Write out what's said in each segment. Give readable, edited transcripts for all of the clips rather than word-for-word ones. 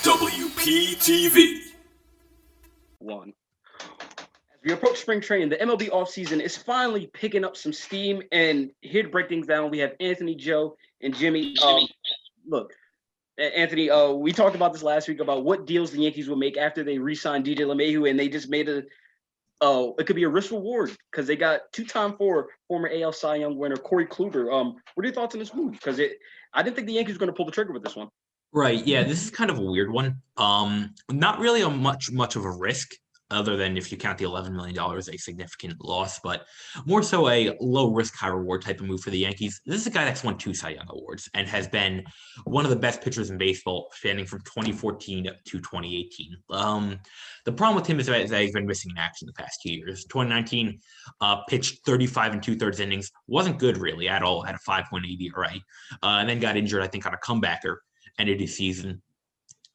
WPTV. One. As we approach spring training, the MLB offseason is finally picking up some steam. And here to break things down, we have Anthony, Joe, and Jimmy. Look, Anthony, we talked about this last week about what deals the Yankees will make after they re-signed DJ LeMahieu, and they just made it could be a risk reward because they got two-time former AL Cy Young winner Corey Kluber. What are your thoughts on this move? Because I didn't think the Yankees were going to pull the trigger with this one. Right. Yeah, this is kind of a weird one. Not really a much of a risk, other than if you count the $11 million a significant loss, but more so a low risk, high reward type of move for the Yankees. This is a guy that's won 2 Cy Young awards and has been one of the best pitchers in baseball, spanning from 2014 to 2018. The problem with him is that he's been missing in action the past 2 years. 2019 pitched 35 2/3 innings, wasn't good really at all, had a 5.8 ERA, and then got injured, I think, on a comebacker, ended his season.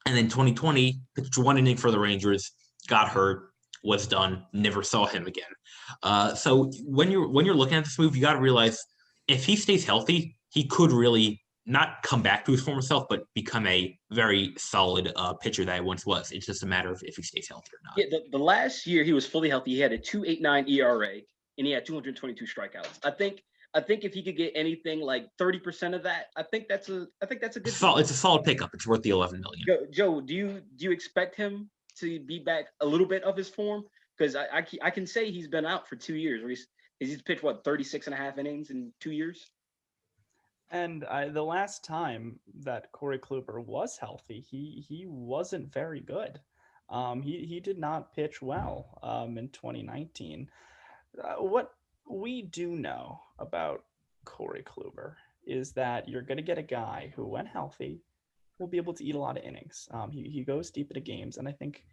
And then 2020 pitched 1 inning for the Rangers, got hurt, was done, never saw him again. So when you're looking at this move, you got to realize if he stays healthy, he could really not come back to his former self, but become a very solid pitcher that he once was. It's just a matter of if he stays healthy or not. Yeah, the last year he was fully healthy, he had a 2.89 ERA and he had 222 strikeouts. I think if he could get anything like 30% of that, I think that's a good. It's a solid pickup. It's worth the $11 million. Joe, do you expect him to be back a little bit of his form? Because I can say he's been out for 2 years. He's pitched 36.5 innings in 2 years. And the last time that Corey Kluber was healthy, he wasn't very good. He did not pitch well in 2019. What we do know about Corey Kluber is that you're going to get a guy who, when healthy, will be able to eat a lot of innings. He goes deep into games, and I think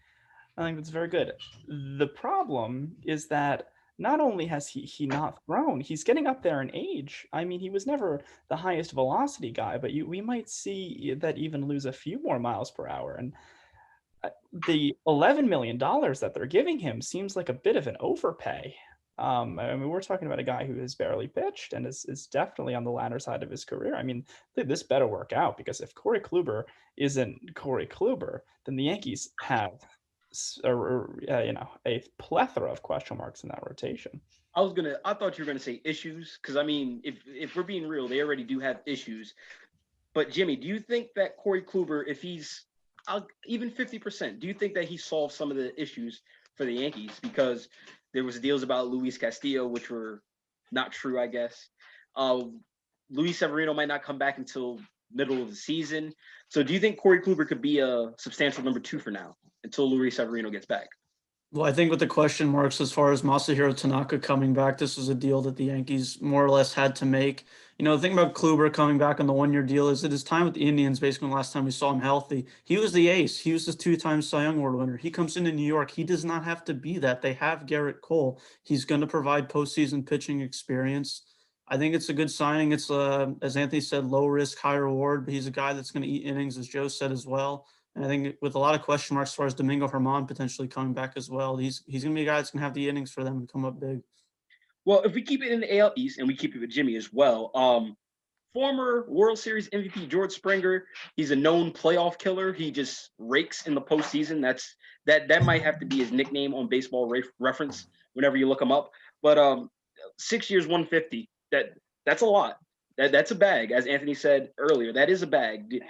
that's very good. The problem is that not only has he not thrown, he's getting up there in age. I mean, he was never the highest velocity guy, but we might see that even lose a few more miles per hour. And the $11 million that they're giving him seems like a bit of an overpay. I mean, we're talking about a guy who has barely pitched and is definitely on the latter side of his career. I mean, this better work out, because if Corey Kluber isn't Corey Kluber, then the Yankees have a plethora of question marks in that rotation. I thought you were gonna say issues, because I mean, if we're being real, they already do have issues. But Jimmy, do you think that Corey Kluber, if he's even 50%, do you think that he solves some of the issues for the Yankees? Because there was deals about Luis Castillo, which were not true, I guess. Luis Severino might not come back until middle of the season. So do you think Corey Kluber could be a substantial number 2 for now until Luis Severino gets back? Well, I think with the question marks as far as Masahiro Tanaka coming back, this was a deal that the Yankees more or less had to make. You know, the thing about Kluber coming back on the 1-year deal is that his time with the Indians, basically the last time we saw him healthy, he was the ace. He was the 2-time Cy Young Award winner. He comes into New York. He does not have to be that. They have Garrett Cole. He's going to provide postseason pitching experience. I think it's a good signing. It's, as Anthony said, low risk, high reward, but he's a guy that's going to eat innings, as Joe said as well. And I think with a lot of question marks as far as Domingo Germán potentially coming back as well, he's going to be a guy that's going to have the innings for them and come up big. Well, if we keep it in the AL East and we keep it with Jimmy as well, former World Series MVP George Springer, he's a known playoff killer. He just rakes in the postseason. That might have to be his nickname on Baseball Reference whenever you look him up. But 6 years, 150. That's a lot. That's a bag, as Anthony said earlier. That is a bag.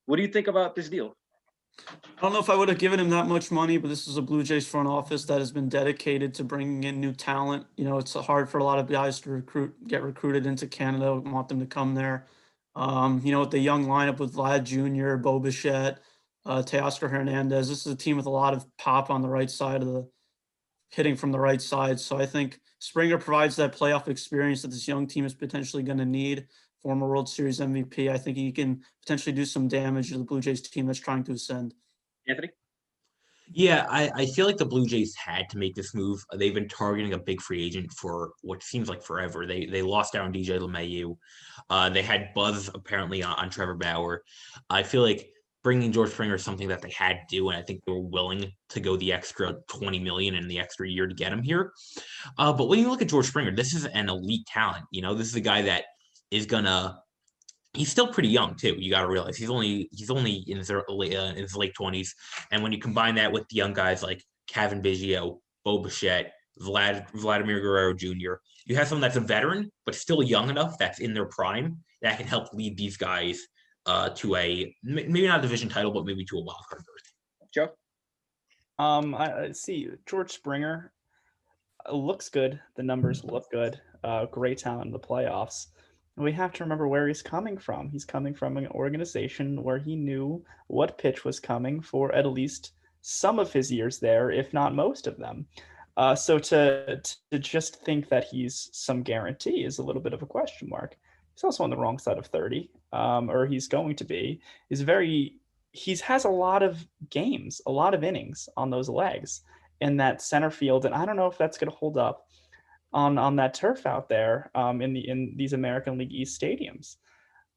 What do you think about this deal? I don't know if I would have given him that much money, but this is a Blue Jays front office that has been dedicated to bringing in new talent. You know, it's hard for a lot of guys to get recruited into Canada, want them to come there. You know, with the young lineup with Vlad Jr., Bo Bichette, Teoscar Hernandez, this is a team with a lot of pop on the right side of the hitting from the right side. So I think Springer provides that playoff experience that this young team is potentially going to need. Former World Series MVP. I think he can potentially do some damage to the Blue Jays team that's trying to ascend. Anthony? Yeah, I feel like the Blue Jays had to make this move. They've been targeting a big free agent for what seems like forever. They lost out on DJ LeMahieu. They had buzz apparently on Trevor Bauer. I feel like bringing George Springer is something that they had to do, and I think they were willing to go the extra $20 million and the extra year to get him here. But when you look at George Springer, this is an elite talent. You know, this is a guy that is gonna he's still pretty young too. You got to realize he's only in his late 20s, and when you combine that with the young guys like Kevin Biggio, Bo Bichette, Vladimir Guerrero Jr., you have someone that's a veteran but still young enough that's in their prime that can help lead these guys to a maybe not a division title, but maybe to a wild card berth. Joe? I see George Springer looks good. The numbers look good. Great talent in the playoffs. We have to remember where he's coming from. He's coming from an organization where he knew what pitch was coming for at least some of his years there, if not most of them. So to just think that he's some guarantee is a little bit of a question mark. He's also on the wrong side of 30, or he's going to be. He has a lot of games, a lot of innings on those legs in that center field, and I don't know if that's going to hold up on that turf out there in these American League East stadiums.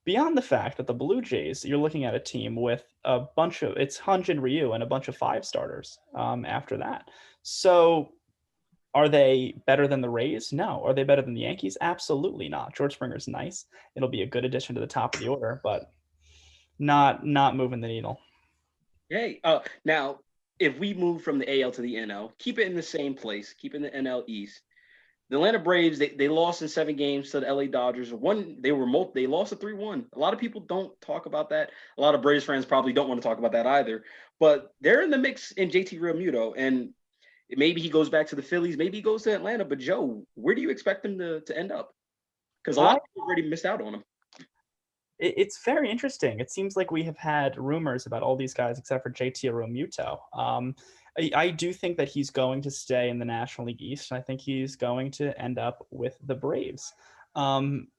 Beyond the fact that the Blue Jays, you're looking at a team with a bunch of it's Hyun-Jin Ryu and a bunch of 5 starters after that. So are they better than the Rays? No. Are they better than the Yankees? Absolutely not. George Springer's nice. It'll be a good addition to the top of the order, but not moving the needle. Hey, now if we move from the AL to the NL, keep it in the same place, keep it in the NL East. The Atlanta Braves, they lost in 7 games to the LA Dodgers. They lost a 3-1. A lot of people don't talk about that. A lot of Braves fans probably don't want to talk about that either. But they're in the mix in JT Realmuto, and maybe he goes back to the Phillies, maybe he goes to Atlanta. But Joe, where do you expect him to end up? Because a lot of people already missed out on him. It's very interesting. It seems like we have had rumors about all these guys except for JT Realmuto. I do think that he's going to stay in the National League East, and I think he's going to end up with the Braves.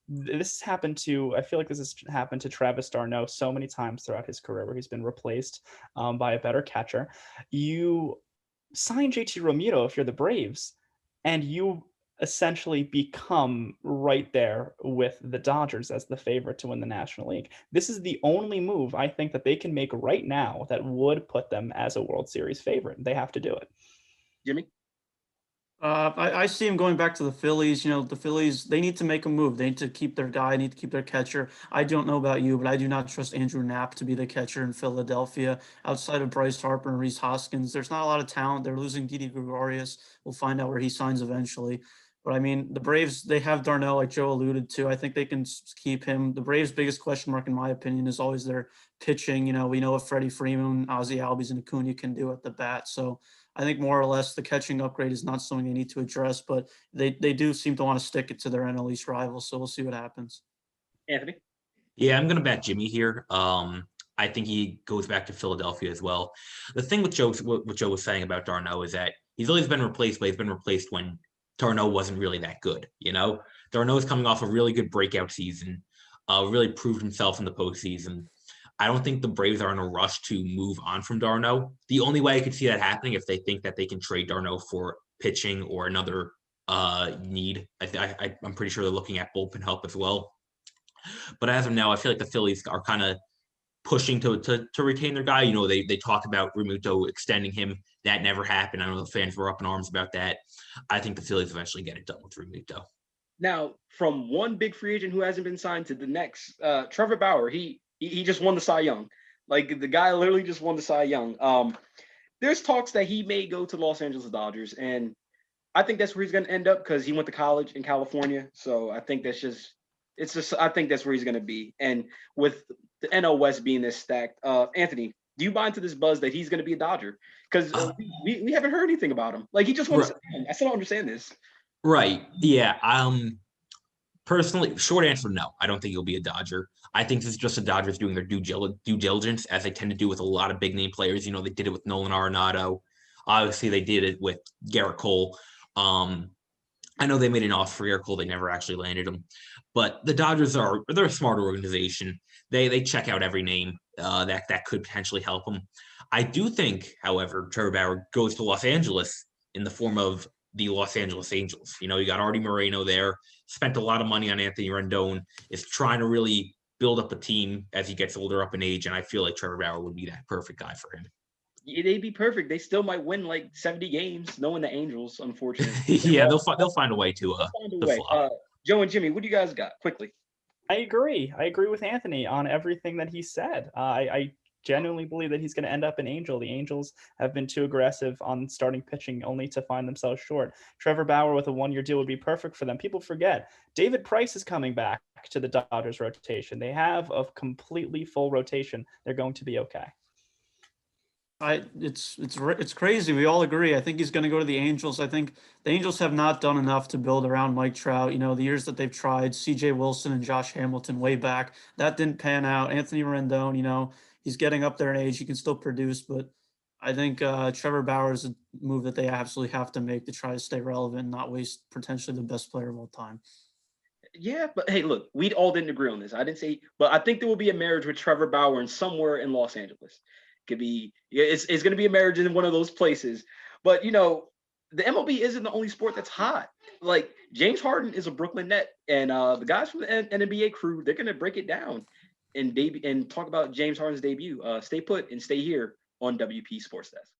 This has happened to, I feel like this has happened to Travis d'Arnaud so many times throughout his career where he's been replaced by a better catcher. You sign JT Realmuto if you're the Braves, and you essentially become right there with the Dodgers as the favorite to win the National League. This is the only move I think that they can make right now that would put them as a World Series favorite. They have to do it. Jimmy? I see him going back to the Phillies. The Phillies, they need to make a move. They need to keep their guy, need to keep their catcher. I don't know about you, but I do not trust Andrew Knapp to be the catcher in Philadelphia. Outside of Bryce Harper and Rhys Hoskins, there's not a lot of talent. They're losing Didi Gregorius. We'll find out where he signs eventually. But I mean, the Braves, they have d'Arnaud, like Joe alluded to. I think they can keep him. The Braves' biggest question mark, in my opinion, is always their pitching. We know what Freddie Freeman, Ozzie Albies, and Acuna can do at the bat. So I think more or less the catching upgrade is not something they need to address, but they do seem to want to stick it to their NL East rivals. So we'll see what happens. Anthony? Yeah, I'm going to bet Jimmy here. I think he goes back to Philadelphia as well. The thing with what Joe was saying about d'Arnaud is that he's always been replaced, but he's been replaced when d'Arnaud wasn't really that good. d'Arnaud is coming off a really good breakout season, really proved himself in the postseason. I don't think the Braves are in a rush to move on from d'Arnaud. The only way I could see that happening if they think that they can trade d'Arnaud for pitching or another need. I'm pretty sure they're looking at bullpen help as well. But as of now, I feel like the Phillies are kind of pushing to retain their guy. They talked about Realmuto extending him. That never happened. I know the fans were up in arms about that. I think the Phillies eventually get it done with Realmuto. Now, from one big free agent who hasn't been signed to the next, Trevor Bauer, he just won the Cy Young. Like, the guy literally just won the Cy Young. There's talks that he may go to the Los Angeles Dodgers, and I think that's where he's going to end up because he went to college in California. So I think I think that's where he's going to be. And with the NL West being this stacked, Anthony, do you buy into this buzz that he's going to be a Dodger? Because we haven't heard anything about him. Like, he just wants to. I still don't understand this. Right. Yeah. Personally, short answer, no. I don't think he'll be a Dodger. I think this is just the Dodgers doing their due diligence, as they tend to do with a lot of big name players. They did it with Nolan Arenado. Obviously, they did it with Garrett Cole. I know they made an offer for Garrett Cole. They never actually landed him. But the Dodgers they're a smarter organization. They check out every name that could potentially help them. I do think, however, Trevor Bauer goes to Los Angeles in the form of the Los Angeles Angels. You got Artie Moreno there, spent a lot of money on Anthony Rendon, is trying to really build up a team as he gets older up in age, and I feel like Trevor Bauer would be that perfect guy for him. Yeah, they'd be perfect. They still might win like 70 games, knowing the Angels, unfortunately. Yeah, they'll find a way to Joe and Jimmy, what do you guys got? Quickly. I agree. I agree with Anthony on everything that he said. I genuinely believe that he's going to end up an Angel. The Angels have been too aggressive on starting pitching only to find themselves short. Trevor Bauer with a 1-year deal would be perfect for them. People forget David Price is coming back to the Dodgers rotation. They have a completely full rotation. They're going to be okay. It's crazy. We all agree. I think he's going to go to the Angels. I think the Angels have not done enough to build around Mike Trout. You know, the years that they've tried, C.J. Wilson and Josh Hamilton way back, that didn't pan out. Anthony Rendon, you know, he's getting up there in age. He can still produce, but I think Trevor Bauer is a move that they absolutely have to make to try to stay relevant and not waste potentially the best player of all time. Yeah, but hey, look, we all didn't agree on this. I didn't say, but I think there will be a marriage with Trevor Bauer and somewhere in Los Angeles. Could be, yeah, it's going to be a marriage in one of those places. But you know, the MLB isn't the only sport that's hot. Like James Harden is a Brooklyn Net, and the guys from the NBA crew, they're going to break it down and talk about James Harden's debut. Stay put and stay here on WP Sports Desk.